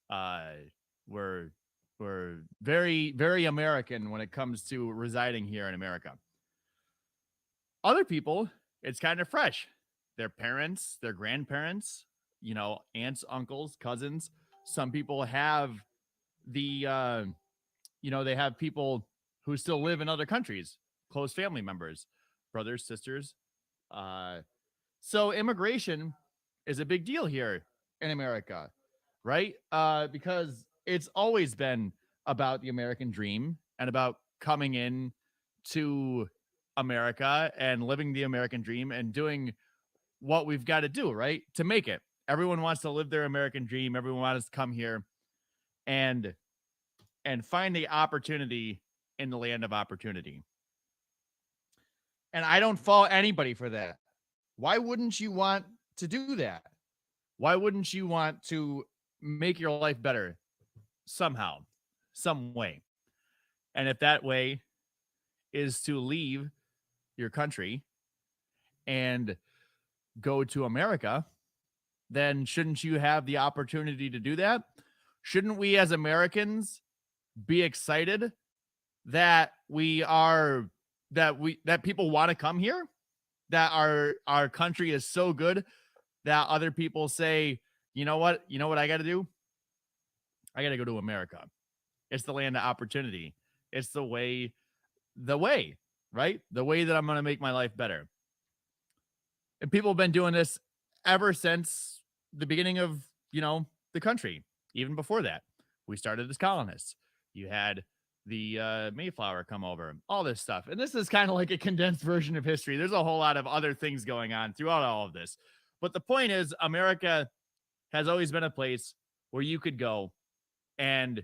Uh, we're we're very very American when it comes to residing here in America. Other people, it's kind of fresh. Their parents, their grandparents, aunts, uncles, cousins. Some people have they have people who still live in other countries, close family members, brothers, sisters. Uh, so immigration is a big deal here in America, right? Because it's always been about the American dream and about coming in to America and living the American dream and doing what we've got to do, right? To make it. Everyone wants to live their American dream. Everyone wants to come here and find the opportunity in the land of opportunity. And I don't fault anybody for that. Why wouldn't you want to do that? Why wouldn't you want to make your life better somehow, some way? And if that way is to leave your country and go to America, then shouldn't you have the opportunity to do that? Shouldn't we as Americans be excited that that people want to come here, that our country is so good that other people say, you know what I got to do? I got to go to America. It's the land of opportunity. It's the way, right? The way that I'm going to make my life better. And people have been doing this ever since the beginning of, the country. Even before that, we started as colonists. You had the Mayflower come over, all this stuff. And this is kind of like a condensed version of history. There's a whole lot of other things going on throughout all of this. But the point is, America has always been a place where you could go and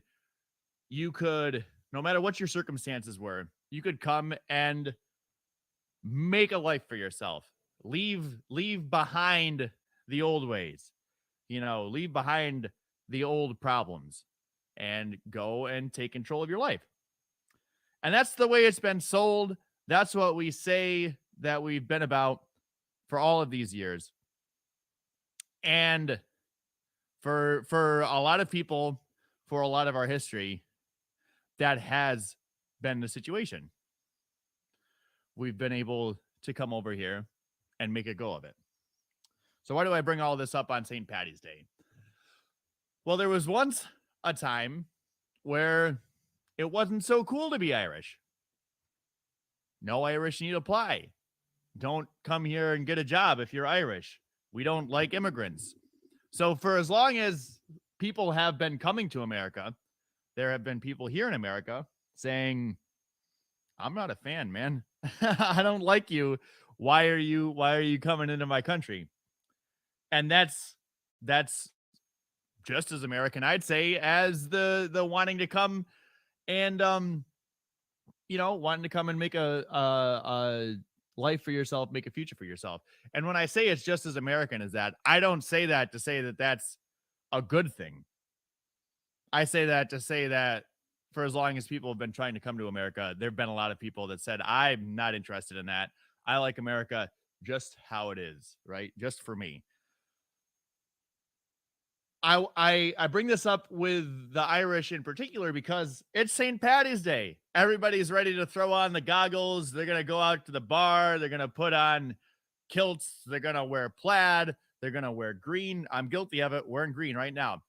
you could, no matter what your circumstances were, you could come and make a life for yourself. Leave behind the old ways, leave behind the old problems and go and take control of your life. And that's the way it's been sold. That's what we say that we've been about for all of these years. And for a lot of people, for a lot of our history, that has been the situation. We've been able to come over here and make a go of it. So why do I bring all this up on St. Paddy's Day? Well, there was once a time where it wasn't so cool to be Irish. No Irish need apply. Don't come here and get a job if you're Irish. We don't like immigrants. So for as long as people have been coming to America, there have been people here in America saying, I'm not a fan, man. I don't like you. Why are you coming into my country? And that's just as American, I'd say, as the wanting to come and wanting to come and make a life for yourself, make a future for yourself. And when I say it's just as American as that, I don't say that to say that that's a good thing. I say that to say that for as long as people have been trying to come to America, there have been a lot of people that said, I'm not interested in that. I like America just how it is, right? Just for me. I bring this up with the Irish in particular because it's St. Paddy's Day. Everybody's ready to throw on the goggles. They're going to go out to the bar. They're going to put on kilts. They're going to wear plaid. They're going to wear green. I'm guilty of it, wearing green right now.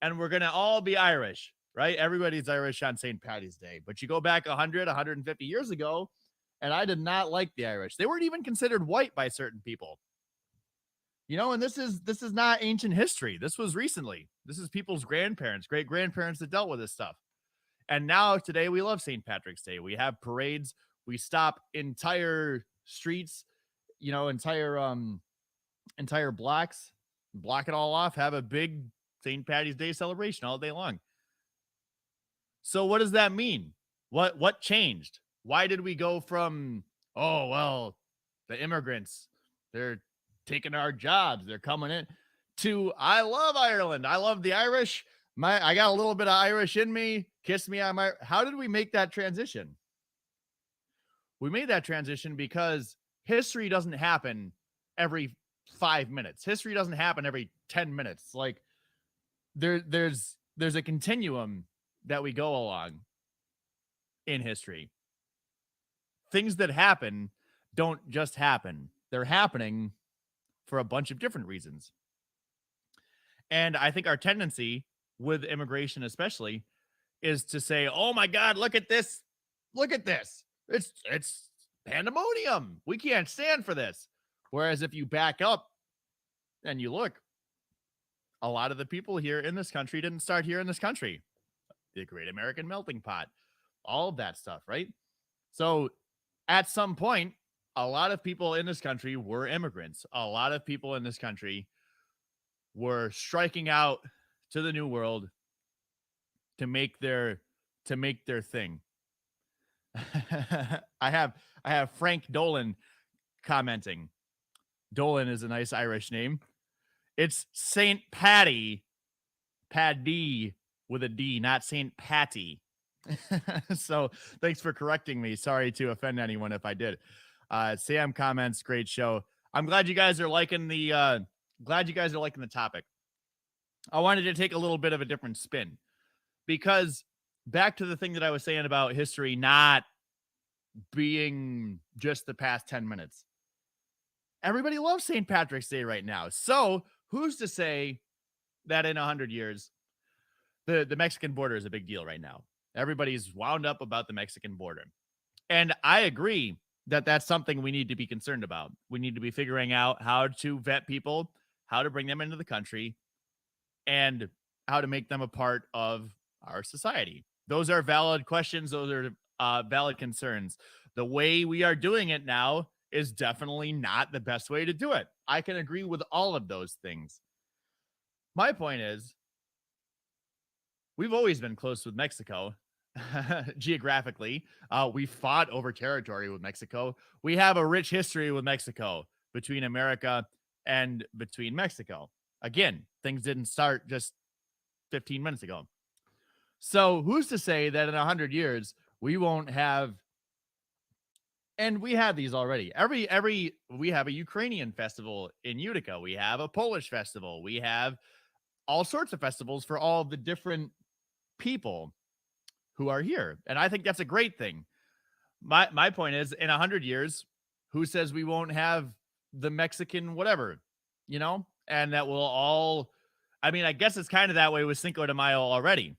And we're going to all be Irish, right? Everybody's Irish on St. Paddy's Day. But you go back 100, 150 years ago, and I did not like the Irish. They weren't even considered white by certain people. And this is not ancient history. This was recently. This is people's grandparents, great grandparents that dealt with this stuff. And now today we love St. Patrick's Day. We have parades. We stop entire streets, entire blocks, block it all off, have a big St. Paddy's Day celebration all day long. So what does that mean? What changed? Why did we go from, oh, well, the immigrants, they're taking our jobs, they're coming in, to I love Ireland, I love the Irish, I got a little bit of Irish in me, kiss me on my... How did we make that transition? We made that transition because history doesn't happen every 5 minutes. History doesn't happen every 10 minutes. Like there's there's a continuum that we go along in history. Things that happen don't just happen. They're happening for a bunch of different reasons. And I think our tendency with immigration especially is to say, "Oh my God, look at this. Look at this. It's pandemonium. We can't stand for this." Whereas if you back up and you look, a lot of the people here in this country didn't start here in this country. The Great American Melting Pot, all of that stuff, right? So at some point, a lot of people in this country were immigrants. A lot of people in this country were striking out to the New World to make their thing. I have Frank Dolan commenting. Dolan is a nice Irish name. It's St. Paddy with a D, not St. Patty. So thanks for correcting me. Sorry to offend anyone if I did. Sam comments, great show. I'm glad you guys are liking the topic. I wanted to take a little bit of a different spin because back to the thing that I was saying about history not being just the past 10 minutes. Everybody loves St. Patrick's Day right now. So who's to say that in 100 years, the Mexican border is a big deal right now? Everybody's wound up about the Mexican border. And I agree that that's something we need to be concerned about. We need to be figuring out how to vet people, how to bring them into the country, and how to make them a part of our society. Those are valid questions. Those are valid concerns. The way we are doing it now is definitely not the best way to do it. I can agree with all of those things. My point is, we've always been close with Mexico. Geographically, we fought over territory with Mexico. We have a rich history with Mexico, between America and between Mexico. Again, things didn't start just 15 minutes ago. So who's to say that in 100 years we won't have, and we have these already. We have a Ukrainian festival in Utica. We have a Polish festival. We have all sorts of festivals for all the different people who are here. And I think that's a great thing. My point is, in 100 years, who says we won't have the Mexican whatever, and that we'll all, I mean, I guess it's kind of that way with Cinco de Mayo already.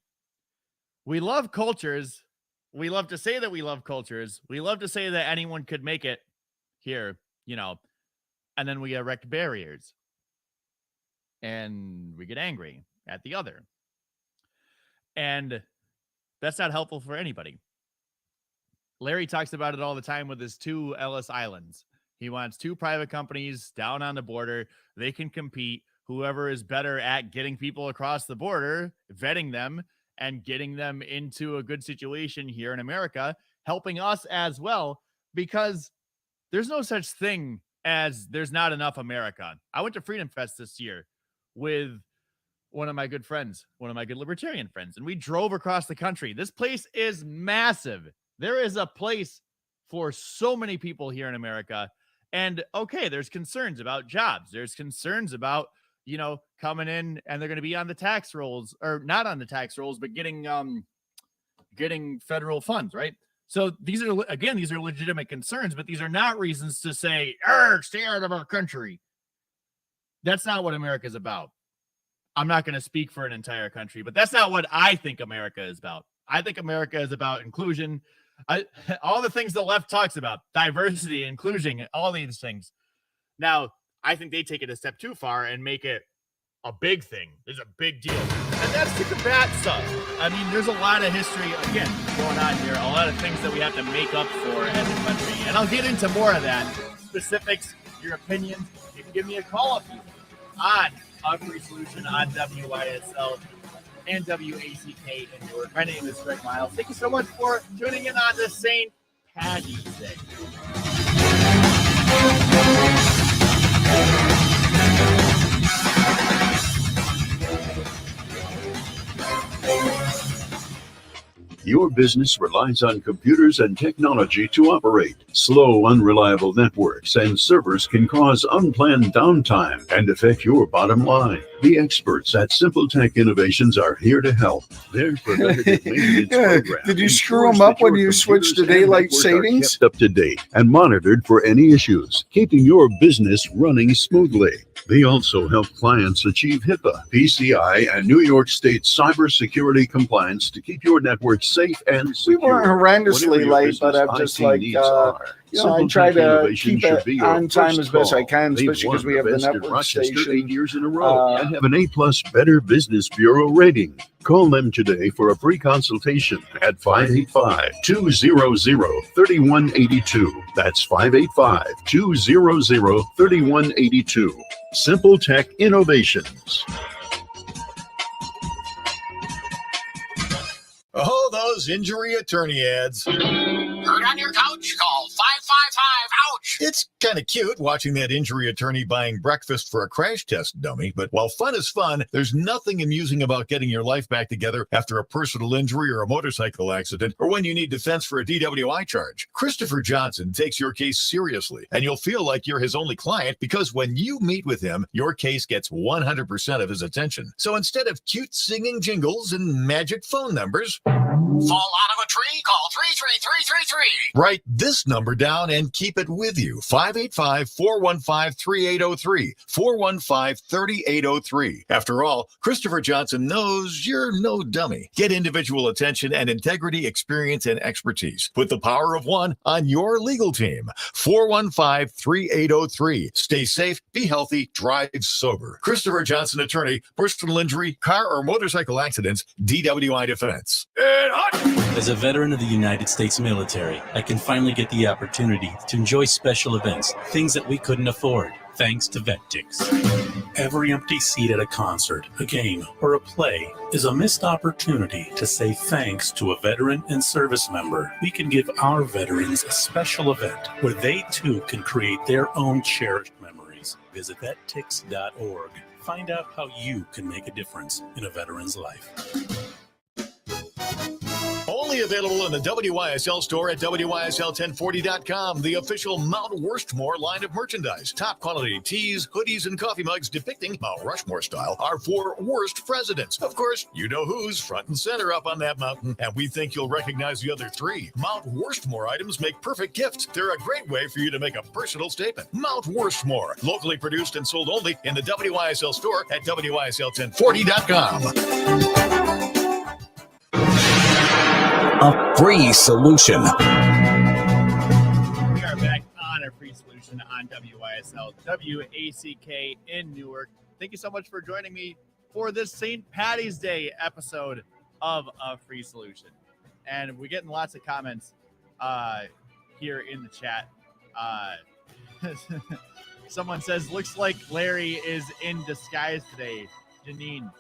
We love cultures. We love to say that we love cultures. We love to say that anyone could make it here, and then we erect barriers and we get angry at the other. And that's not helpful for anybody. Larry talks about it all the time with his 2 Ellis Islands. He wants 2 private companies down on the border. They can compete. Whoever is better at getting people across the border, vetting them, and getting them into a good situation here in America, helping us as well, because there's no such thing as there's not enough America. I went to Freedom Fest this year with one of my good friends, one of my good libertarian friends, and we drove across the country. This place is massive. There is a place for so many people here in America. And okay, there's concerns about jobs. There's concerns about, coming in and they're going to be on the tax rolls, or not on the tax rolls, but getting federal funds, right? So these are legitimate concerns, but these are not reasons to say, stay out of our country. That's not what America is about. I'm not going to speak for an entire country, but that's not what I think America is about. I think America is about inclusion. All the things the left talks about, diversity, inclusion, all these things. Now, I think they take it a step too far and make it a big thing. There's a big deal. And that's to combat stuff. I mean, there's a lot of history, again, going on here, a lot of things that we have to make up for as a country. And I'll get into more of that. Specifics, your opinions. You can give me a call if you want on A Free Solution on WYSL and WACK in Newark. My name is Greg Miles. Thank you so much for tuning in on this St. Paddy's Day. Your business relies on computers and technology to operate. Slow, unreliable networks and servers can cause unplanned downtime and affect your bottom line. The experts at Simple Tech Innovations are here to help. Their preventative maintenance program. Did you screw them up when you switched to daylight savings? Kept up to date and monitored for any issues, keeping your business running smoothly. They also help clients achieve HIPAA, PCI, and New York State cybersecurity compliance to keep your network safe and secure. We weren't horrendously late, but I'm just like, I try to keep it on time as best I can, especially because we have the network station. 8 years in a row and have an A+ Better Business Bureau rating. Call them today for a free consultation at 585-200-3182. That's 585-200-3182. Simple Tech Innovations. Oh, those injury attorney ads. Hurt on your couch? Call 555-OUCH. It's kind of cute watching that injury attorney buying breakfast for a crash test dummy, but while fun is fun, there's nothing amusing about getting your life back together after a personal injury or a motorcycle accident, or when you need defense for a DWI charge. Christopher Johnson takes your case seriously, and you'll feel like you're his only client because when you meet with him, your case gets 100% of his attention. So instead of cute singing jingles and magic phone numbers, fall out of a tree? Call 33333. Write this number down and keep it with you. 585-415-3803. 415-3803. After all, Christopher Johnson knows you're no dummy. Get individual attention and integrity, experience, and expertise. Put the power of one on your legal team. 415-3803. Stay safe, be healthy, drive sober. Christopher Johnson Attorney, personal injury, car or motorcycle accidents, DWI defense. As a veteran of the United States military, I can finally get the opportunity to enjoy special events, things that we couldn't afford, thanks to VetTix. Every empty seat at a concert, a game, or a play is a missed opportunity to say thanks to a veteran and service member. We can give our veterans a special event where they too can create their own cherished memories. Visit vettix.org. Find out how you can make a difference in a veteran's life. Only available in the WYSL store at WYSL1040.com, the official Mount Worstmore line of merchandise. Top quality tees, hoodies, and coffee mugs depicting Mount Rushmore style are for worst presidents. Of course, you know who's front and center up on that mountain, and we think you'll recognize the other three. Mount Worstmore items make perfect gifts. They're a great way for you to make a personal statement. Mount Worstmore, locally produced and sold only in the WYSL store at WYSL1040.com. A free solution. We are back on our free solution on WYSL, WACK in Newark. Thank you so much for joining me for this St. Patty's Day episode of A Free Solution. And we're getting lots of comments here in the chat. Someone says, looks like Larry is in disguise today. Janine.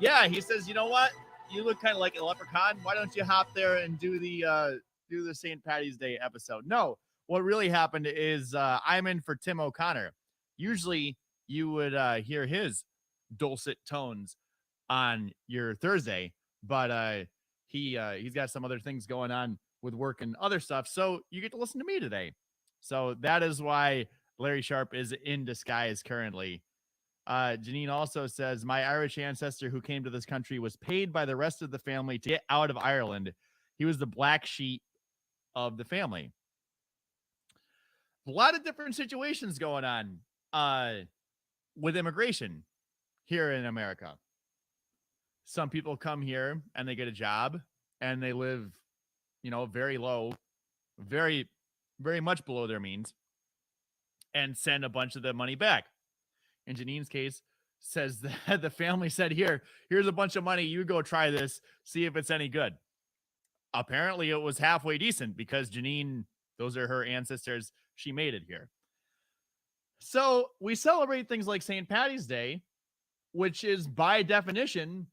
Yeah, he says, you know what? You look kind of like a leprechaun. Why don't you hop there and do the St. Patty's Day episode? No, what really happened is I'm in for Tim O'Connor. Usually you would hear his dulcet tones on your Thursday, but he's got some other things going on with work and other stuff. So you get to listen to me today. So that is why Larry Sharp is in disguise currently. Janine also says, my Irish ancestor who came to this country was paid by the rest of the family to get out of Ireland. He was the black sheep of the family. A lot of different situations going on with immigration here in America. Some people come here and they get a job and they live, very low, very, very much below their means, and send a bunch of the money back. In Janine's case, says that the family said, here's a bunch of money. You go try this, see if it's any good. Apparently it was halfway decent because Janine, those are her ancestors. She made it here. So we celebrate things like St. Patty's Day, which is by definition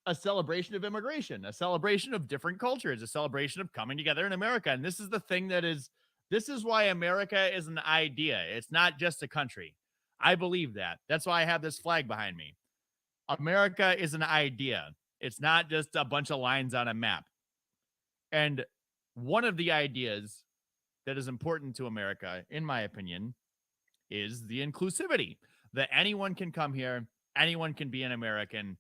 a celebration of immigration, a celebration of different cultures, a celebration of coming together in America. And this is the thing this is why America is an idea. It's not just a country. I believe that. That's why I have this flag behind me. America is an idea. It's not just a bunch of lines on a map. And one of the ideas that is important to America, in my opinion, is the inclusivity that anyone can come here, anyone can be an American,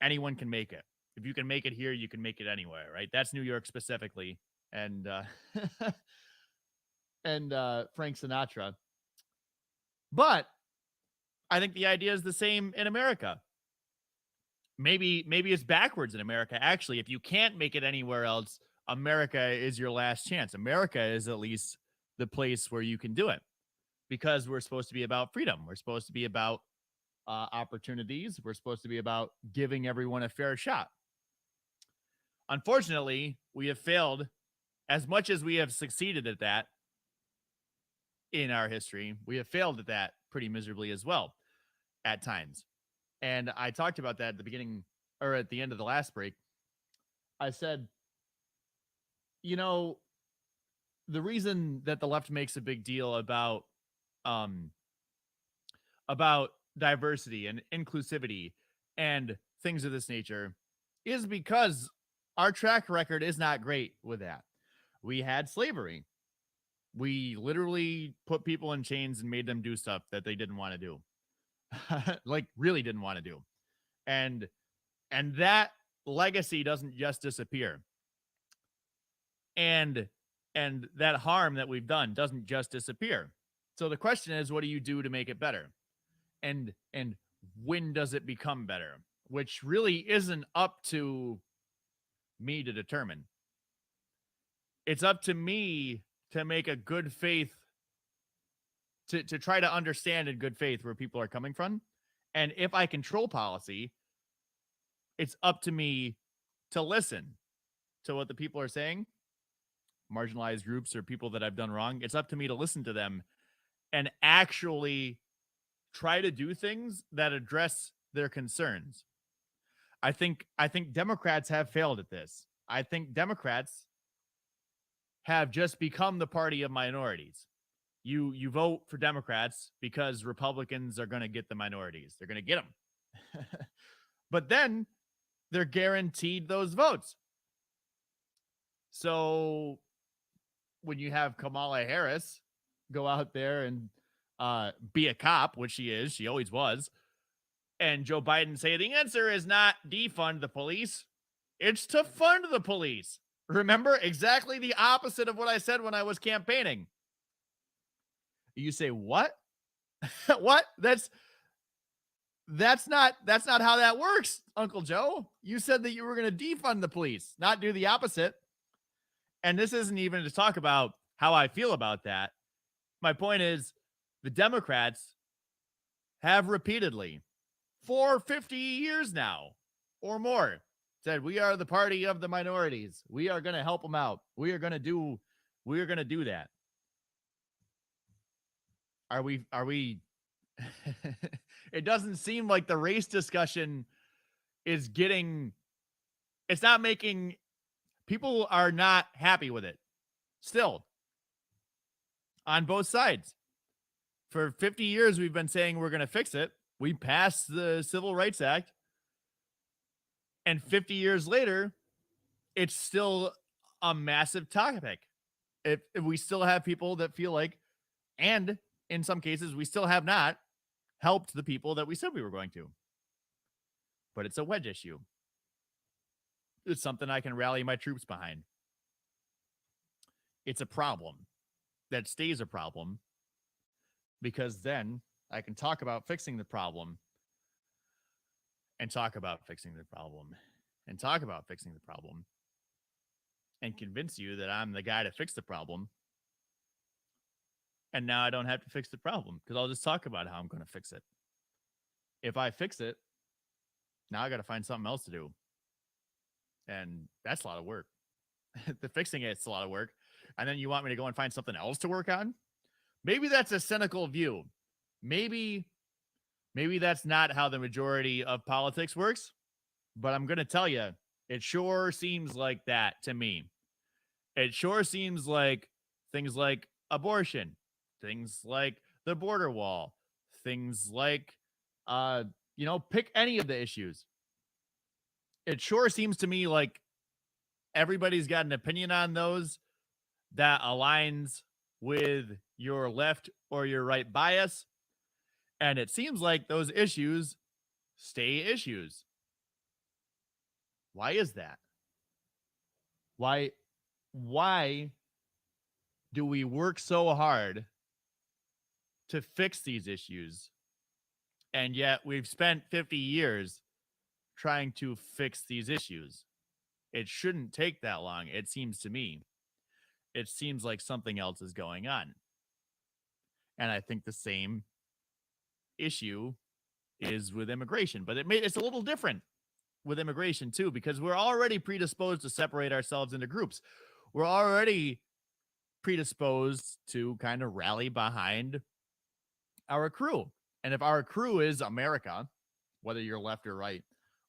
anyone can make it. If you can make it here, you can make it anywhere, right? That's New York specifically. And Frank Sinatra. But I think the idea is the same in America. Maybe it's backwards in America. Actually, if you can't make it anywhere else, America is your last chance. America is at least the place where you can do it, because we're supposed to be about freedom. We're supposed to be about opportunities. We're supposed to be about giving everyone a fair shot. Unfortunately, we have failed. As much as we have succeeded at that in our history, we have failed at that pretty miserably as well at times. And I talked about that at the beginning, or at the end of the last break. I said, you know, the reason that the left makes a big deal about diversity and inclusivity and things of this nature is because our track record is not great with that. We had slavery. We literally put people in chains and made them do stuff that they didn't want to do. Like, really didn't want to do. And that legacy doesn't just disappear. And that harm that we've done doesn't just disappear. So the question is, what do you do to make it better? And when does it become better? Which really isn't up to me to determine. It's up to me to make a good faith, to try to understand in good faith where people are coming from. And if I control policy, it's up to me to listen to what the people are saying, marginalized groups or people that I've done wrong. It's up to me to listen to them and actually try to do things that address their concerns. I think Democrats have failed at this. I think Democrats have just become the party of minorities. You vote for Democrats because Republicans are going to get the minorities. They're going to get them. But then they're guaranteed those votes. So when you have Kamala Harris go out there and be a cop, which she is, she always was, and Joe Biden say the answer is not defund the police, it's to fund the police. Remember, exactly the opposite of what I said when I was campaigning. You say, what? What? That's not how that works, Uncle Joe. You said that you were going to defund the police, not do the opposite. And this isn't even to talk about how I feel about that. My point is, the Democrats have repeatedly, for 50 years now or more, said we are the party of the minorities. We are going to help them out. We are going to do that. Are we it doesn't seem like the race discussion is it's not making, people are not happy with it still on both sides. For 50 years, we've been saying we're going to fix it. We passed the Civil Rights Act. And 50 years later, it's still a massive topic. If we still have people that feel like, and in some cases, we still have not helped the people that we said we were going to. But it's a wedge issue. It's something I can rally my troops behind. It's a problem that stays a problem, because then I can talk about fixing the problem and talk about fixing the problem and talk about fixing the problem and convince you that I'm the guy to fix the problem. And now I don't have to fix the problem because I'll just talk about how I'm going to fix it. If I fix it, now I got to find something else to do. And that's a lot of work. The fixing it's a lot of work. And then you want me to go and find something else to work on? Maybe that's a cynical view. Maybe that's not how the majority of politics works. But I'm going to tell you, it sure seems like that to me. It sure seems like things like abortion, things like the border wall, things like, pick any of the issues. It sure seems to me like everybody's got an opinion on those that aligns with your left or your right bias. And it seems like those issues stay issues. Why is that? Why do we work so hard to fix these issues? And yet we've spent 50 years trying to fix these issues. It shouldn't take that long, it seems to me. It seems like something else is going on. And I think the same issue is with immigration, but it's a little different with immigration too, because we're already predisposed to separate ourselves into groups. We're already predisposed to kind of rally behind our crew. And if our crew is America, whether you're left or right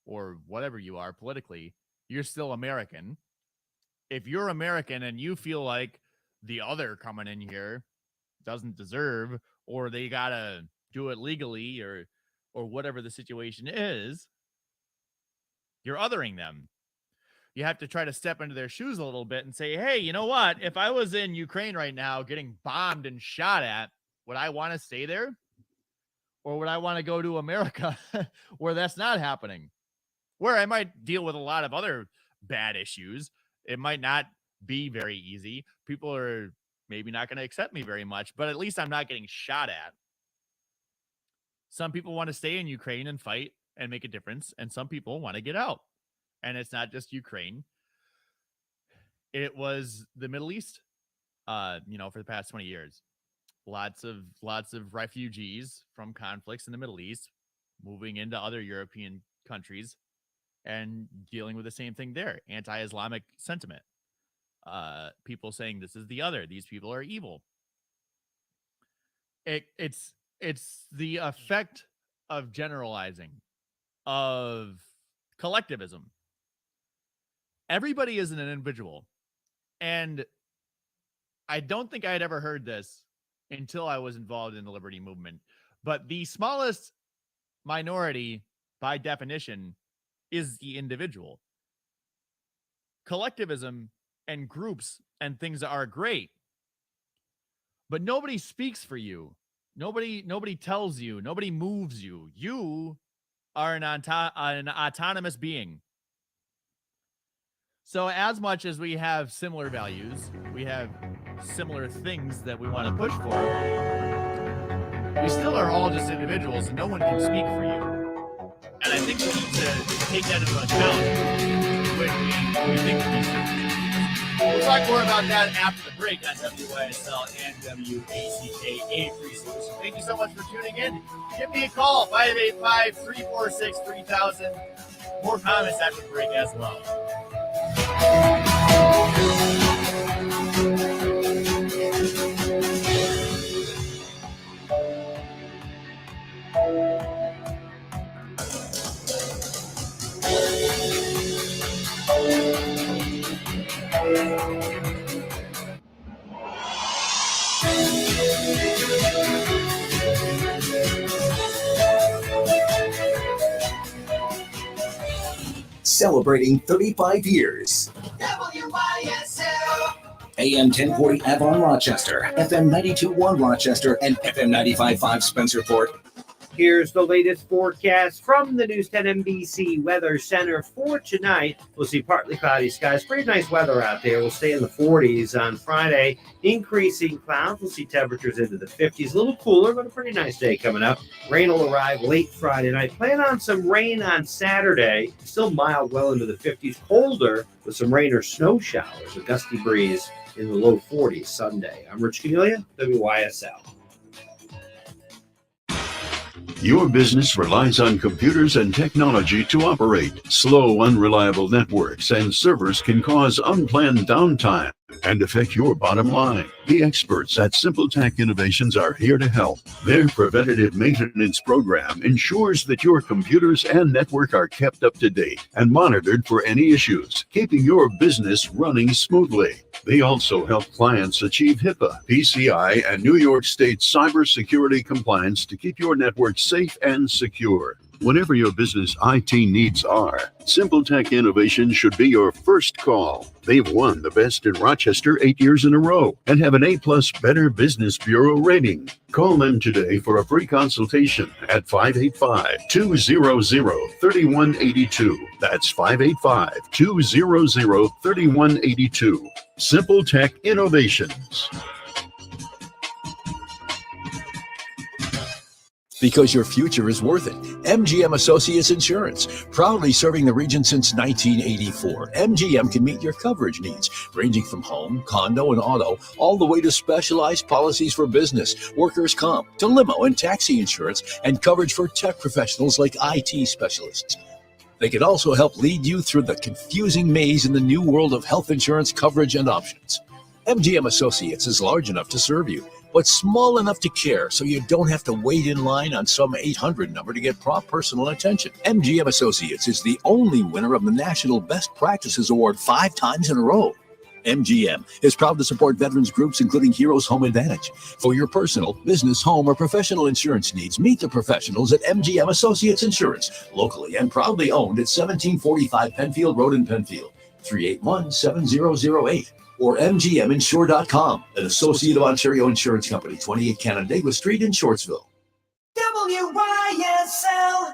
or whatever you are politically, you're still American. If you're American and you feel like the other coming in here doesn't deserve, or they gotta do it legally, or whatever the situation is, you're othering them. You have to try to step into their shoes a little bit and say, hey, you know what? If I was in Ukraine right now getting bombed and shot at, would I want to stay there? Or would I want to go to America where that's not happening? Where I might deal with a lot of other bad issues. It might not be very easy. People are maybe not going to accept me very much, but at least I'm not getting shot at. Some people want to stay in Ukraine and fight and make a difference, and some people want to get out. And it's not just Ukraine. It was the Middle East, for the past 20 years. Lots of refugees from conflicts in the Middle East moving into other European countries and dealing with the same thing there. Anti-Islamic sentiment. People saying this is the other. These people are evil. It's the effect of generalizing, of collectivism. Everybody is an individual. And I don't think I had ever heard this until I was involved in the liberty movement. But the smallest minority, by definition, is the individual. Collectivism and groups and things are great, but nobody speaks for you. Nobody tells you. Nobody moves you. You are an autonomous being. So as much as we have similar values, we have similar things that we want to push for, we still are all just individuals and no one can speak for you. And I think we need to take that into account when we think of these things. We'll talk more about that after the break on WYSL and WACK 83 Solutions. Thank you so much for tuning in. Give me a call, 585-346-3000. More comments after the break as well. Celebrating 35 years. WYSL. AM 1040 Avon Rochester, FM 92.1 Rochester, and FM 95.5 Spencerport. Here's the latest forecast from the News 10 NBC Weather Center for tonight. We'll see partly cloudy skies. Pretty nice weather out there. We'll stay in the 40s on Friday. Increasing clouds. We'll see temperatures into the 50s. A little cooler, but a pretty nice day coming up. Rain will arrive late Friday night. Plan on some rain on Saturday. Still mild, well into the 50s. Colder with some rain or snow showers. A gusty breeze in the low 40s Sunday. I'm Rich Cornelia, WYSL. Your business relies on computers and technology to operate. Slow, unreliable networks and servers can cause unplanned downtime and affect your bottom line. The experts at Simple Tech Innovations are here to help. Their preventative maintenance program ensures that your computers and network are kept up to date and monitored for any issues, keeping your business running smoothly. They also help clients achieve HIPAA, PCI, and New York State cybersecurity compliance to keep your network safe and secure. Whatever your business IT needs are, Simple Tech Innovation should be your first call. They've won the Best in Rochester 8 years in a row and have an A-plus Better Business Bureau rating. Call them today for a free consultation at 585-200-3182. That's 585-200-3182. Simple Tech Innovations. Because your future is worth it. Mgm Associates Insurance, proudly serving the region since 1984. Mgm can meet your coverage needs, ranging from home, condo, and auto, all the way to specialized policies for business, workers' comp, to limo and taxi insurance, and coverage for tech professionals like IT specialists. They can also help lead you through the confusing maze in the new world of health insurance coverage and options. Mgm Associates is large enough to serve you, but small enough to care, so you don't have to wait in line on some 800 number to get prompt personal attention. MGM Associates is the only winner of the National Best Practices Award 5 times in a row. MGM is proud to support veterans groups, including Heroes Home Advantage. For your personal, business, home, or professional insurance needs, meet the professionals at MGM Associates Insurance, locally and proudly owned at 1745 Penfield Road in Penfield, 381-7008. Or mgminsure.com, an associate of Ontario Insurance Company, 28 Canandaigua Street in Shortsville. WYSL.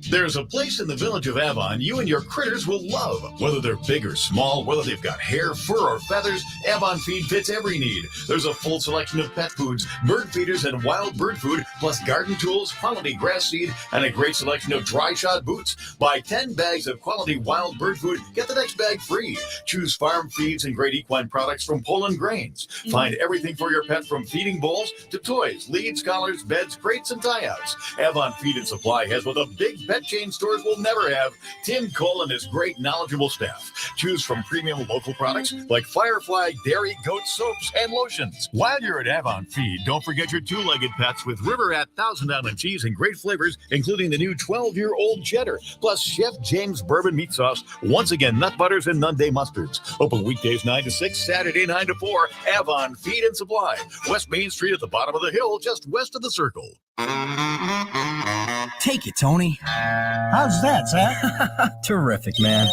There's a place in the village of Avon you and your critters will love. Whether they're big or small, whether they've got hair, fur, or feathers, Avon Feed fits every need. There's a full selection of pet foods, bird feeders, and wild bird food, plus garden tools, quality grass seed, and a great selection of dry shod boots. Buy 10 bags of quality wild bird food, get the next bag free. Choose farm feeds and great equine products from Poland Grains. Find everything for your pet, from feeding bowls to toys, leads, collars, beds, crates, and tie-outs. Avon Feed and Supply has what the big pet chain stores will never have: Tim Cole and his great knowledgeable staff. Choose from premium local products like Firefly, dairy, goat soaps, and lotions. While you're at Avon Feed, don't forget your two-legged pets with River at Thousand Island cheese and great flavors, including the new 12-year-old cheddar, plus Chef James bourbon meat sauce, once again nut butters and Nunday mustards. Open weekdays 9 to 6, Saturday 9 to 4. Avon Feed and Supply, West Main Street at the bottom of the hill, just west of the Circle. Take it, Tony. How's that, Zach? Terrific, man.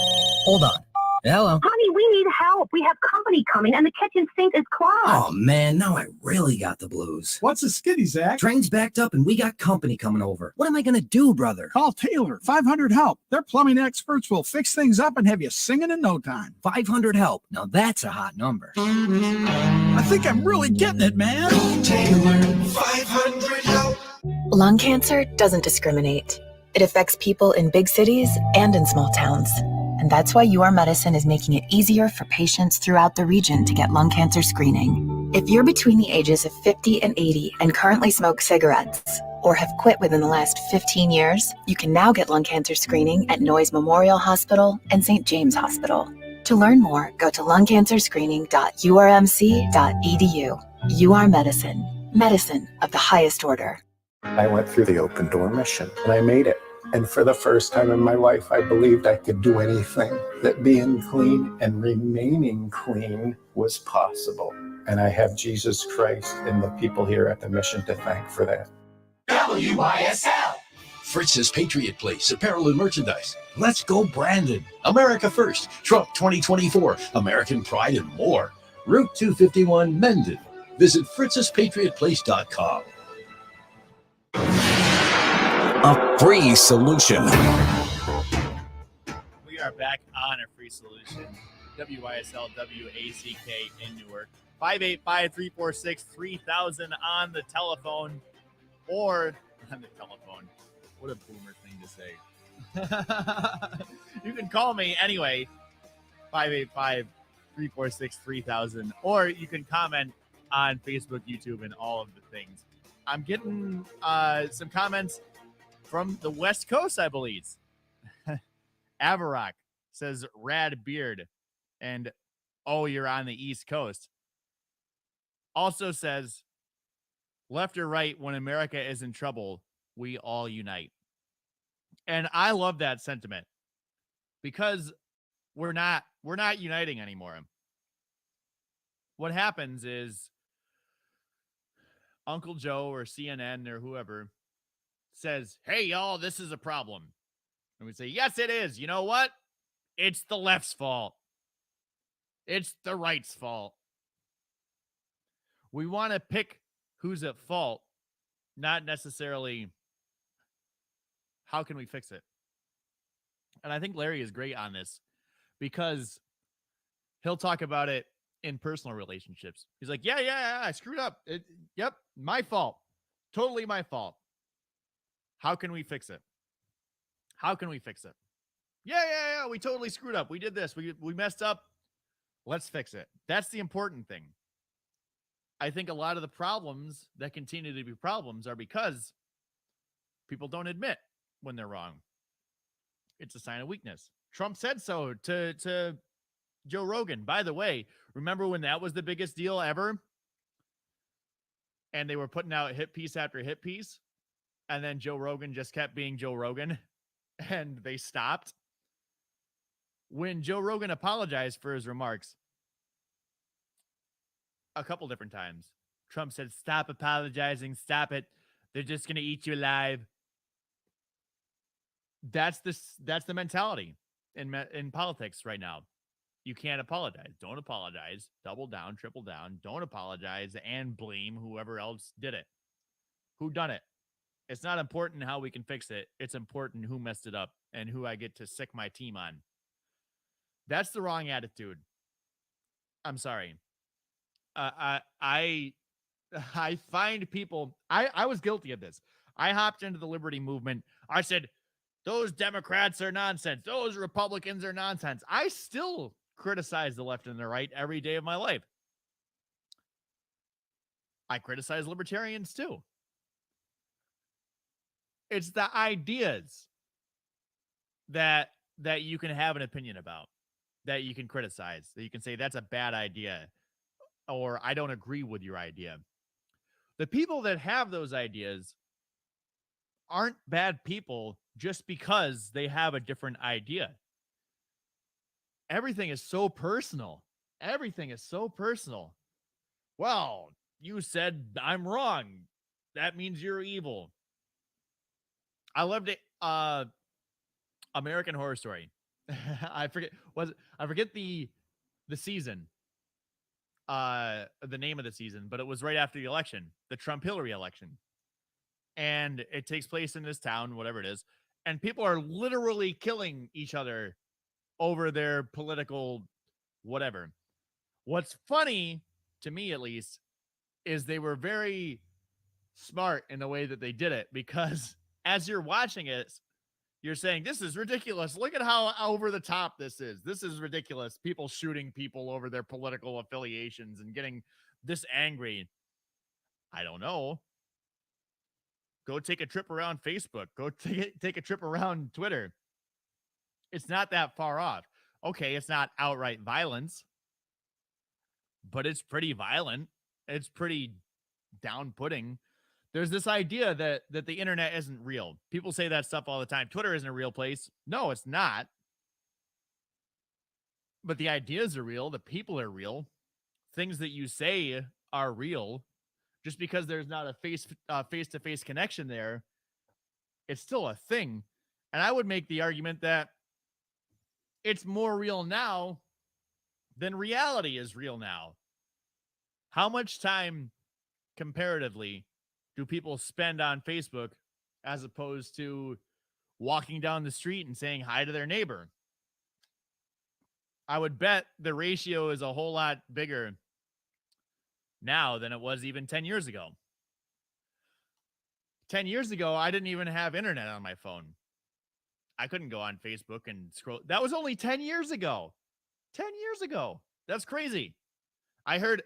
Hold on. Hello. Honey, we need help. We have company coming and the kitchen sink is clogged. Oh, man, now I really got the blues. What's the skitty, Zach? Train's backed up and we got company coming over. What am I going to do, brother? Call Taylor, 500 Help. Their plumbing experts will fix things up and have you singing in no time. 500 Help. Now that's a hot number. I think I'm really getting it, man. Call Taylor, 500 Help. Lung cancer doesn't discriminate. It affects people in big cities and in small towns. And that's why UR Medicine is making it easier for patients throughout the region to get lung cancer screening. If you're between the ages of 50 and 80 and currently smoke cigarettes, or have quit within the last 15 years, you can now get lung cancer screening at Noyes Memorial Hospital and St. James Hospital. To learn more, go to lungcancerscreening.urmc.edu. UR Medicine. Medicine of the highest order. I went through the open door mission and I made it. And for the first time in my life, I believed I could do anything, that being clean and remaining clean was possible. And I have Jesus Christ and the people here at the mission to thank for that. WYSL. Fritz's Patriot Place, apparel and merchandise. Let's go, Brandon. America First, Trump 2024, American Pride, and more. Route 251, Mendon. Visit fritzspatriotplace.com. A free solution. We are back on a free solution. WYSL WACK in Newark. 585-346-3000 on the telephone, or on the telephone. What a boomer thing to say. You can call me anyway. 585-346-3000, or you can comment on Facebook, YouTube, and all of the things. I'm getting some comments from the West Coast, I believe. Avarock says, rad beard. And, oh, you're on the East Coast. Also says, left or right, when America is in trouble, we all unite. And I love that sentiment, because we're not uniting anymore. What happens is Uncle Joe or CNN or whoever says, hey, y'all, this is a problem. And we say, yes, it is. You know what? It's the left's fault. It's the right's fault. We want to pick who's at fault, not necessarily how can we fix it. And I think Larry is great on this because he'll talk about it in personal relationships. He's like, yeah, I screwed up. Yep, my fault. Totally my fault. How can we fix it? How can we fix it? Yeah, we totally screwed up. We did this. We messed up. Let's fix it. That's the important thing. I think a lot of the problems that continue to be problems are because people don't admit when they're wrong. It's a sign of weakness. Trump said so to Joe Rogan. By the way, remember when that was the biggest deal ever? And they were putting out hit piece after hit piece. And then Joe Rogan just kept being Joe Rogan. And they stopped. When Joe Rogan apologized for his remarks a couple different times, Trump said, stop apologizing. Stop it. They're just going to eat you alive. That's the mentality in politics right now. You can't apologize. Don't apologize. Double down, triple down. Don't apologize and blame whoever else did it. Who done it? It's not important how we can fix it. It's important who messed it up and who I get to sick my team on. That's the wrong attitude. I'm sorry. I find people, I was guilty of this. I hopped into the liberty movement. I said, those Democrats are nonsense. Those Republicans are nonsense. I still criticize the left and the right every day of my life. I criticize libertarians too. It's the ideas that you can have an opinion about, that you can criticize, that you can say that's a bad idea, or I don't agree with your idea. The people that have those ideas aren't bad people just because they have a different idea. Everything is so personal. Everything is so personal. Well, you said I'm wrong. That means you're evil. I loved it. American Horror Story. I forget the season. The name of the season, but it was right after the election, the Trump-Hillary election. And it takes place in this town, whatever it is, and people are literally killing each other over their political whatever. What's funny, to me at least, is they were very smart in the way that they did it, because as you're watching it, you're saying, this is ridiculous. Look at how over the top this is. This is ridiculous. People shooting people over their political affiliations and getting this angry. I don't know. Go take a trip around Facebook. Go take a trip around Twitter. It's not that far off. Okay, it's not outright violence, but it's pretty violent. It's pretty down-putting. There's this idea that the internet isn't real. People say that stuff all the time. Twitter isn't a real place. No, it's not. But the ideas are real. The people are real. Things that you say are real. Just because there's not a face-to-face connection there, it's still a thing. And I would make the argument that it's more real now than reality is real now. How much time comparatively do people spend on Facebook as opposed to walking down the street and saying hi to their neighbor? I would bet the ratio is a whole lot bigger now than it was even 10 years ago. 10 years ago, I didn't even have internet on my phone. I couldn't go on Facebook and scroll. That was only 10 years ago. 10 years ago. That's crazy. I heard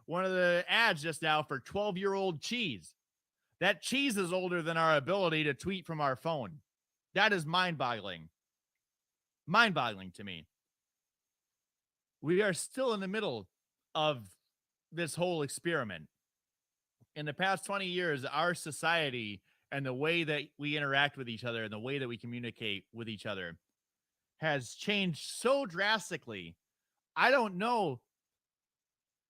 one of the ads just now for 12-year-old cheese. That cheese is older than our ability to tweet from our phone. That is mind-boggling. Mind-boggling to me. We are still in the middle of this whole experiment. In the past 20 years, our society and the way that we interact with each other and the way that we communicate with each other has changed so drastically. I don't know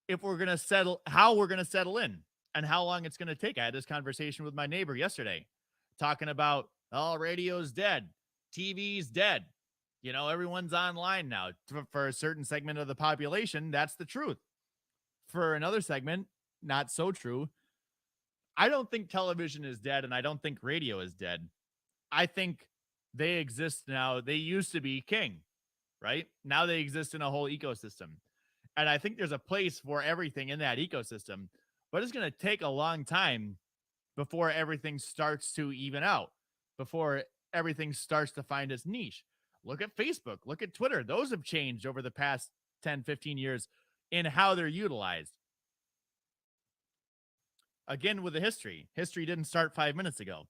if we're going to settle, how we're going to settle in. and how long it's going to take. I had this conversation with my neighbor yesterday talking about, oh, radio's dead. TV's dead. You know, everyone's online now. For a certain segment of the population, that's the truth. For another segment, not so true. I don't think television is dead, and I don't think radio is dead. I think they exist now. They used to be king, right? Now they exist in a whole ecosystem. And I think there's a place for everything in that ecosystem, but it's going to take a long time before everything starts to even out, before everything starts to find its niche. Look at Facebook, look at Twitter. Those have changed over the past 10, 15 years in how they're utilized. Again, with the history didn't start 5 minutes ago.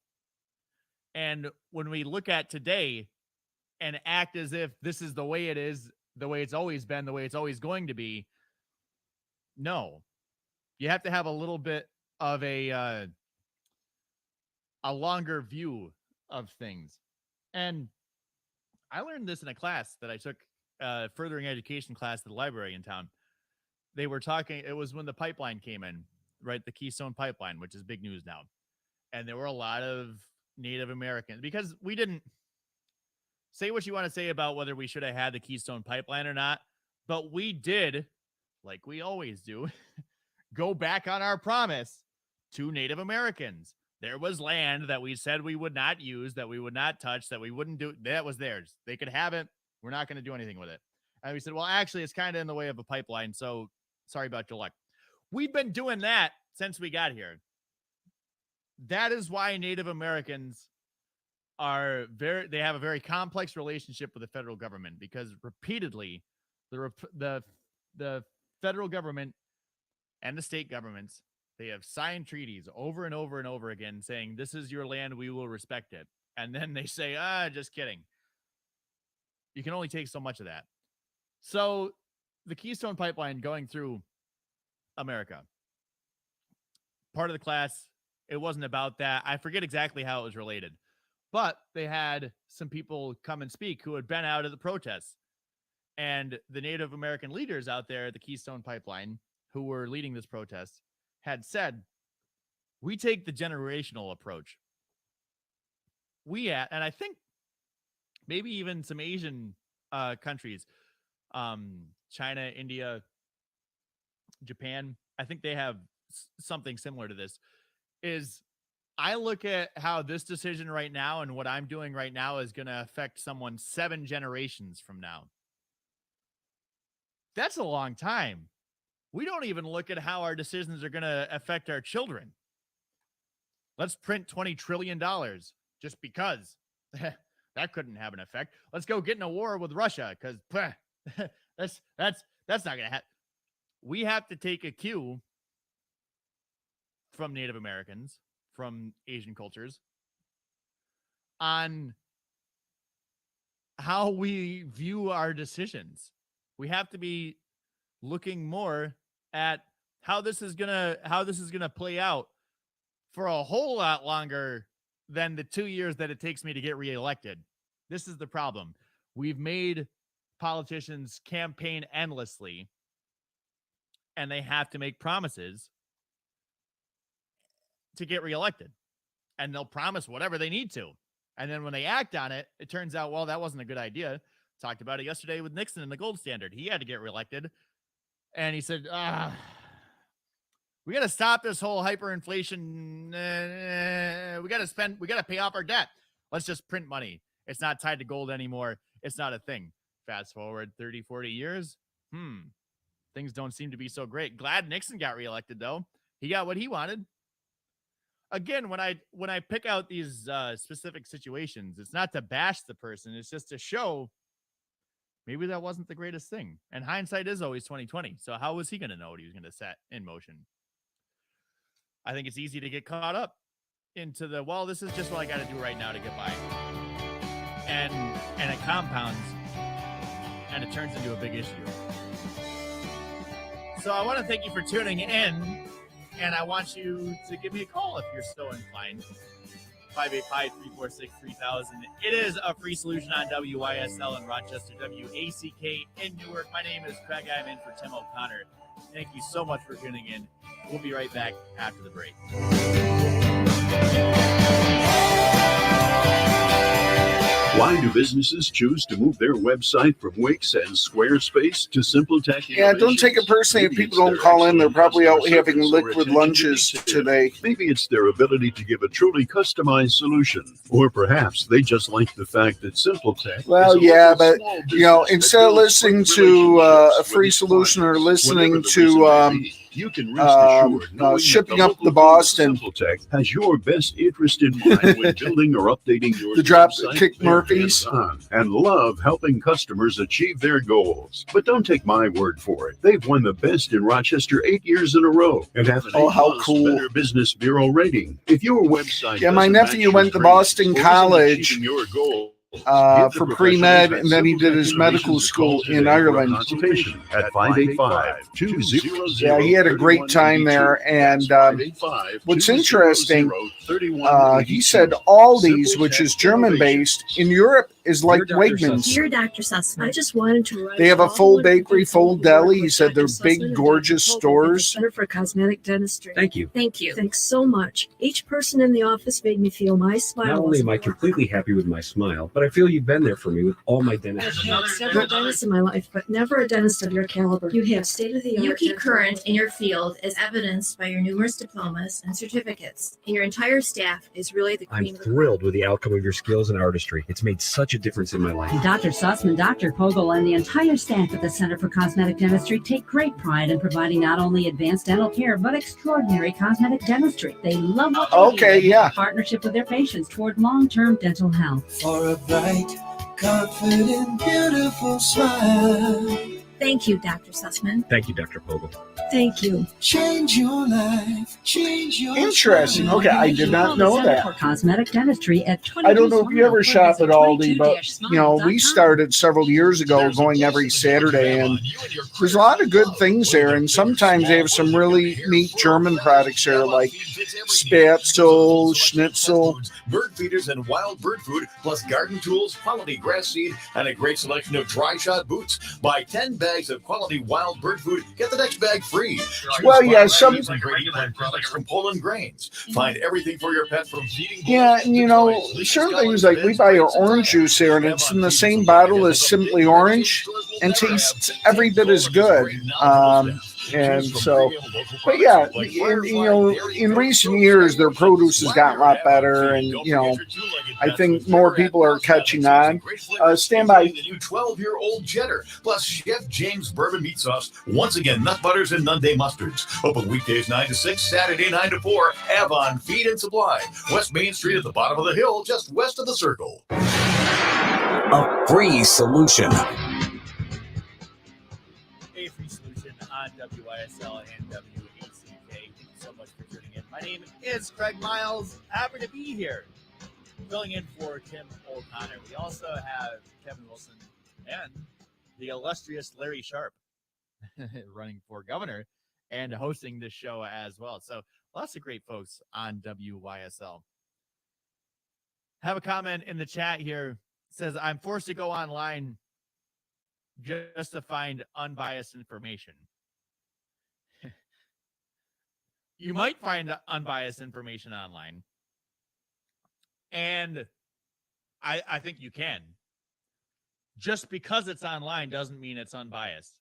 And when we look at today and act as if this is the way it is, the way it's always been, the way it's always going to be, no. You have to have a little bit of a longer view of things. And I learned this in a class that I took, furthering education class at the library in town. They were talking, it was when the pipeline came in, right? The Keystone Pipeline, which is big news now. And there were a lot of Native Americans, because we didn't, say what you want to say about whether we should have had the Keystone Pipeline or not, but we did, like we always do, go back on our promise to Native Americans. There was land that we said we would not use, that we would not touch, that we wouldn't do. That was theirs. They could have it. We're not going to do anything with it. And we said, well, actually, it's kind of in the way of a pipeline, so sorry about your luck. We've been doing that since we got here. That is why Native Americans they have a very complex relationship with the federal government, because repeatedly the federal government and the state governments, they have signed treaties over and over and over again saying, this is your land, we will respect it. And then they say, just kidding. You can only take so much of that. So the Keystone Pipeline going through America, part of the class, it wasn't about that. I forget exactly how it was related, but they had some people come and speak who had been out at the protests, and the Native American leaders out there at the Keystone Pipeline who were leading this protest had said, we take the generational approach. And I think maybe even some Asian countries, China, India, Japan, I think they have something similar to this. Is I look at how this decision right now and what I'm doing right now is going to affect someone 7 generations from now. That's a long time. We don't even look at how our decisions are going to affect our children. Let's print $20 trillion just because. That couldn't have an effect. Let's go get in a war with Russia because that's not going to happen. We have to take a cue from Native Americans, from Asian cultures, on how we view our decisions. We have to be looking more at how this is gonna play out for a whole lot longer than the 2 years that it takes me to get reelected. This is the problem. We've made politicians campaign endlessly, and they have to make promises to get reelected, and they'll promise whatever they need to. And then when they act on it, it turns out, well, that wasn't a good idea. Talked about it yesterday with Nixon and the gold standard. He had to get reelected. And he said, we got to stop this whole hyperinflation. We got to pay off our debt. Let's just print money. It's not tied to gold anymore. It's not a thing. Fast forward 30, 40 years. Things don't seem to be so great. Glad Nixon got reelected, though. He got what he wanted. Again, when I pick out these specific situations, it's not to bash the person. It's just to show maybe that wasn't the greatest thing. And hindsight is always 20/20. So how was he going to know what he was going to set in motion? I think it's easy to get caught up into the, well, this is just what I got to do right now to get by. And it compounds and it turns into a big issue. So I want to thank you for tuning in. And I want you to give me a call if you're so inclined. 585-346-3000. It is a free solution on WYSL in Rochester, WACK in Newark. My name is Craig. I'm in for Tim O'Connor. Thank you so much for tuning in. We'll be right back after the break. Why do businesses choose to move their website from Wix and Squarespace to SimpleTech? Yeah, don't take it personally if people don't call in. They're probably out having liquid lunches today. Maybe it's their ability to give a truly customized solution. Or perhaps they just like the fact that SimpleTech. Well, yeah, but, instead of listening to a free solution or listening to you can rest assured shipping up the Boston SimpleTech has your best interest in mind when building or updating your the drop website. kick Murphys And love helping customers achieve their goals. But don't take my word for it. They've won the best in Rochester 8 years in a row and have an how cool. Better Business Bureau rating. If your website my nephew went to Boston College your goal, for pre-med, and then he did his medical school in Ireland. At 585-200. Yeah, he had a great time there. And what's interesting, he said Aldi's, which is German-based, in Europe is like Wegmans. Dear Dr. Sussman, I just wanted to write. They have a full bakery, full deli. He said they're big, gorgeous stores. Center for Cosmetic Dentistry. Thank you. Thank you. Thanks so much. Each person in the office made me feel my smile. Not only am I completely happy with my smile, but I feel you've been there for me with all my dentists. I've had several dentists in my life, but never a dentist of your caliber. You have state-of-the-art. You keep current in your field as evidenced by your numerous diplomas and certificates, and your entire staff is really the cream I'm of the thrilled with the outcome of your skills and artistry. It's made such a difference in my life. Dr. Sussman, Dr. Pogel, and the entire staff at the Center for Cosmetic Dentistry take great pride in providing not only advanced dental care, but extraordinary cosmetic dentistry. They love what they do in partnership with their patients toward long-term dental health. For a bright, confident, beautiful smile. Thank you, Dr. Sussman. Thank you, Dr. Pogel. Thank you. Change your life. Change your Interesting. Okay, I did not know that. For cosmetic dentistry at I don't know if you ever shop at Aldi, but we started several years ago going every Saturday, and there's a lot of good things there. And sometimes they have some really neat German products there, like Spätzle, Schnitzel, bird feeders, and wild bird food, plus garden tools, quality grass seed, and a great selection of dry shot boots. Buy 10 bags of quality wild bird food, get the next bag free. Well, yeah, some products from Poland Grains. Find everything for your pet from feeding. Yeah, and certain things like we buy our orange juice here, and it's in the same bottle as Simply Orange, and tastes every bit as good. And so, but yeah, in recent years, their produce has gotten a lot better, and I think more people are catching on. Stand by. The new 12-year-old cheddar, plus Chef James Bourbon Meat Sauce. Once again, nut butters and Nunday mustards. Open weekdays 9 to 6, Saturday 9 to 4. Avon Feed and Supply, West Main Street at the bottom of the hill, just west of the Circle. A free solution. A free solution on WYSL and WACK. Thank you so much for tuning in. My name is Craig Miles. Happy to be here, filling in for Tim O'Connor. We also have Kevin Wilson and the illustrious Larry Sharp running for governor and hosting this show as well. So lots of great folks on WYSL. Have a comment in the chat here. It says, I'm forced to go online just to find unbiased information. You might find unbiased information online. And I think you can. Just because it's online doesn't mean it's unbiased.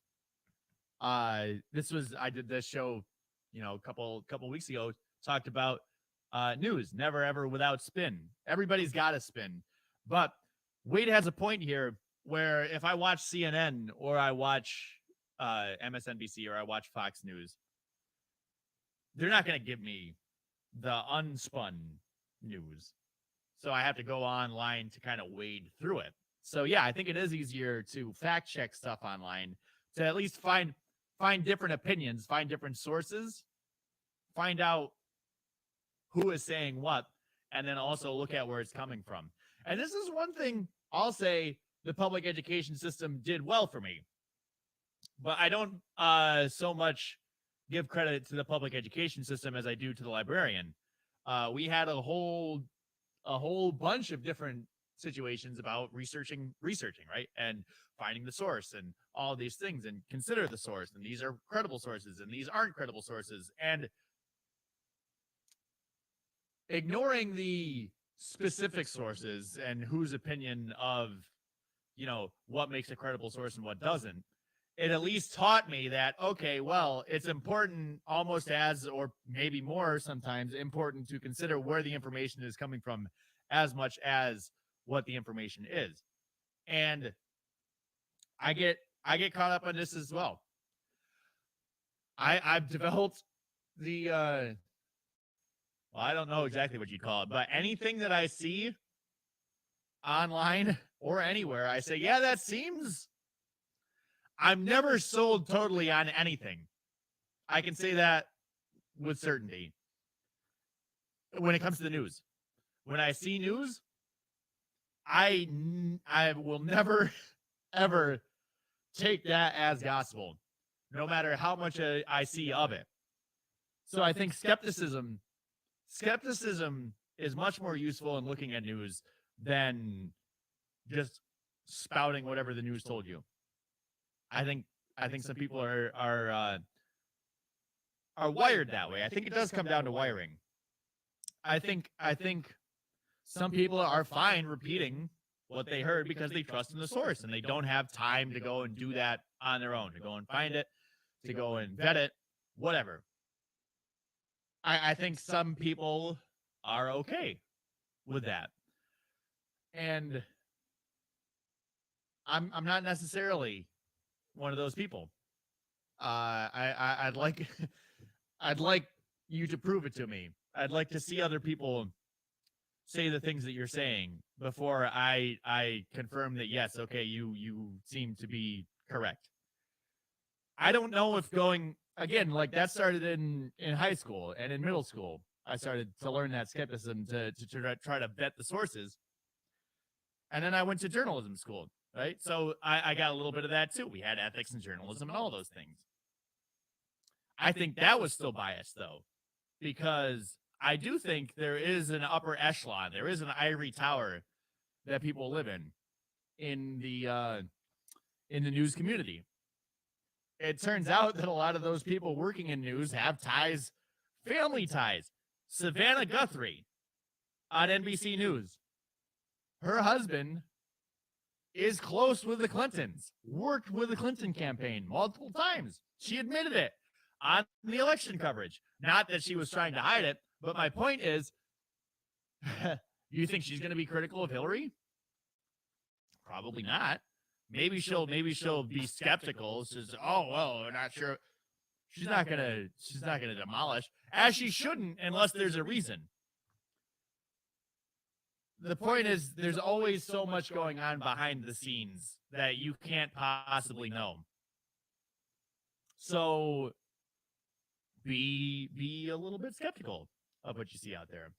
I did this show, a couple weeks ago, talked about news, never ever without spin. Everybody's got a spin. But Wade has a point here where if I watch CNN or I watch MSNBC or I watch Fox News, they're not going to give me the unspun news. So I have to go online to kind of wade through it. So yeah, I think it is easier to fact check stuff online, to at least find different opinions, find different sources, find out who is saying what, and then also look at where it's coming from. And this is one thing I'll say the public education system did well for me. But I don't so much give credit to the public education system as I do to the librarian. We had a whole bunch of different situations about researching, right? And finding the source and all these things, and consider the source. And these are credible sources and these aren't credible sources. And ignoring the specific sources and whose opinion of, what makes a credible source and what doesn't, it at least taught me that, okay, well, it's important, almost as, or maybe more sometimes, important to consider where the information is coming from as much as what the information is. And I get caught up on this as well. I've developed the well, I don't know exactly what you'd call it, but anything that I see online or anywhere, I say, yeah, that seems. I'm never sold totally on anything. I can say that with certainty. When it comes to the news, when I see news, I will never, ever take that as gospel, no matter how much I see of it. So I think skepticism is much more useful in looking at news than just spouting whatever the news told you. I think some people are wired that way. I think it does come down to wiring. I think some people are fine repeating what they heard because they trust in the source and they don't have time to go and do that on their own, to go and find it, to go and vet it, whatever. I think some people are okay with that. And I'm not necessarily one of those people. I'd like you to prove it to me. I'd like to see other people say the things that you're saying before I confirm that, yes, okay, you seem to be correct. I don't know if going, again, like that started in high school and in middle school. I started to learn that skepticism to try to vet the sources. And then I went to journalism school, right? So I got a little bit of that too. We had ethics and journalism and all those things. I think that was still biased though, because I do think there is an upper echelon. There is an ivory tower that people live in the news community. It turns out that a lot of those people working in news have ties, family ties. Savannah Guthrie on NBC News. Her husband is close with the Clintons, worked with the Clinton campaign multiple times. She admitted it on the election coverage. Not that she was trying to hide it, but my point is, you think she's going to be critical of Hillary? Probably not. Maybe she'll be skeptical. Says, oh well, we're not sure. She's not gonna demolish, as she shouldn't, unless there's a reason. The point is, there's always so much going on behind the scenes that you can't possibly know. So be a little bit skeptical of what you see out there.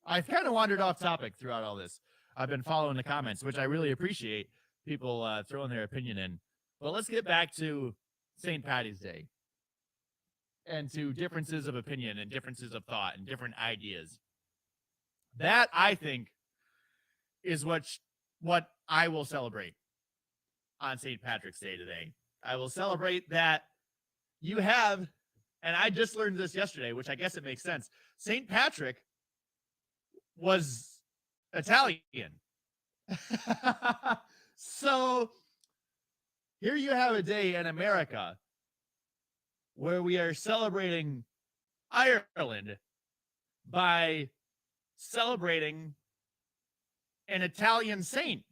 I've kind of wandered off topic throughout all this. I've been following the comments, which I really appreciate people throwing their opinion in. But let's get back to St. Paddy's Day and to differences of opinion and differences of thought and different ideas. That, I think, is what I will celebrate on St. Patrick's Day today. I will celebrate that you have, and I just learned this yesterday, which I guess it makes sense. St. Patrick was Italian. So here you have a day in America where we are celebrating Ireland by celebrating an Italian saint.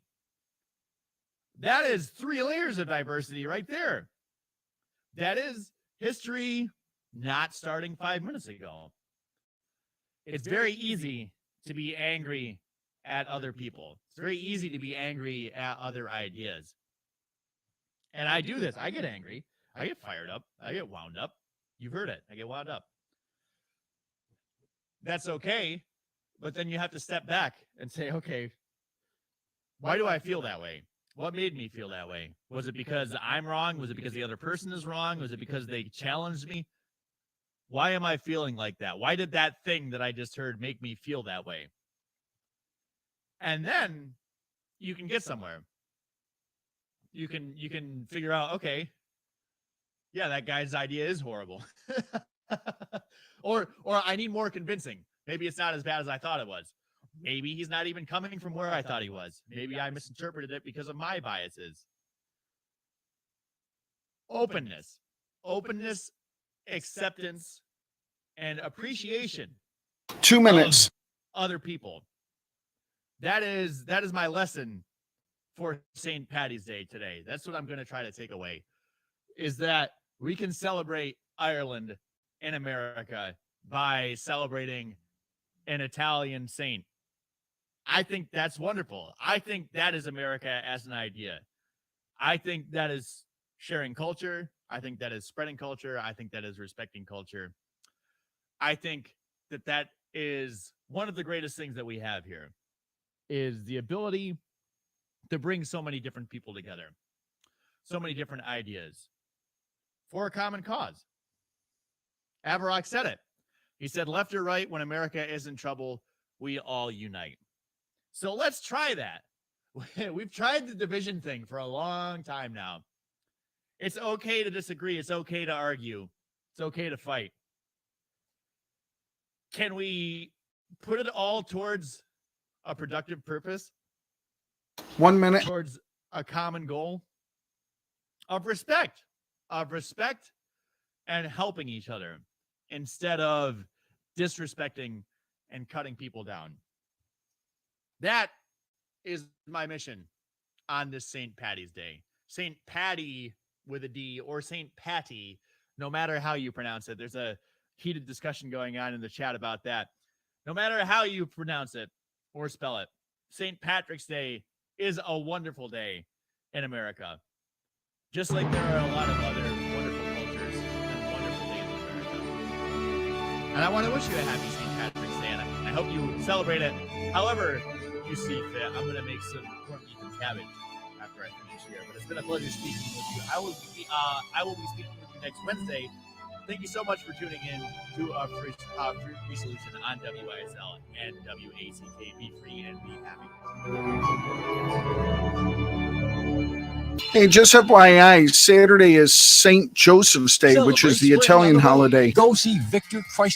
That is 3 layers of diversity right there. That is history not starting 5 minutes ago. It's very easy to be angry at other people. It's very easy to be angry at other ideas. And I do this. I get angry. I get fired up. I get wound up. You've heard it. I get wound up. That's okay. But then you have to step back and say, okay, why do I feel that way? What made me feel that way? Was it because I'm wrong? Was it because the other person is wrong? Was it because they challenged me? Why am I feeling like that? Why did that thing that I just heard make me feel that way? And then you can get somewhere. You can figure out, okay, yeah, that guy's idea is horrible. or I need more convincing. Maybe it's not as bad as I thought it was. Maybe he's not even coming from where I thought he was. Maybe I misinterpreted it because of my biases. Openness, acceptance, and appreciation. 2 minutes. Other people. That is my lesson for St. Paddy's Day today. That's what I'm going to try to take away, is that we can celebrate Ireland in America by celebrating an Italian saint. I think that's wonderful. I think that is America as an idea. I think that is sharing culture. I think that is spreading culture. I think that is respecting culture. I think that is one of the greatest things that we have here, is the ability to bring so many different people together, so many different ideas for a common cause. Avarock said it. He said, left or right, when America is in trouble, we all unite. So let's try that. We've tried the division thing for a long time now. It's okay to disagree. It's okay to argue. It's okay to fight. Can we put it all towards a productive purpose? 1 minute. Towards a common goal of respect and helping each other instead of disrespecting and cutting people down. That is my mission on this St. Paddy's Day. St. Patty with a D, or St. Patty, no matter how you pronounce it. There's a heated discussion going on in the chat about that. No matter how you pronounce it or spell it, St. Patrick's Day is a wonderful day in America. Just like there are a lot of other wonderful cultures and wonderful days in America. And I want to wish you a happy St. Patrick's Day, and I hope you celebrate it however you see fit. I'm going to make some corned beef and cabbage after I finish here. But it's been a pleasure speaking with you. I will be speaking with you next Wednesday. Thank you so much for tuning in to our free solution on WYSL and WACK. Be free and be happy. Hey, just FYI, Saturday is St. Joseph's Day, which is the Italian holiday. Go see Victor Christ.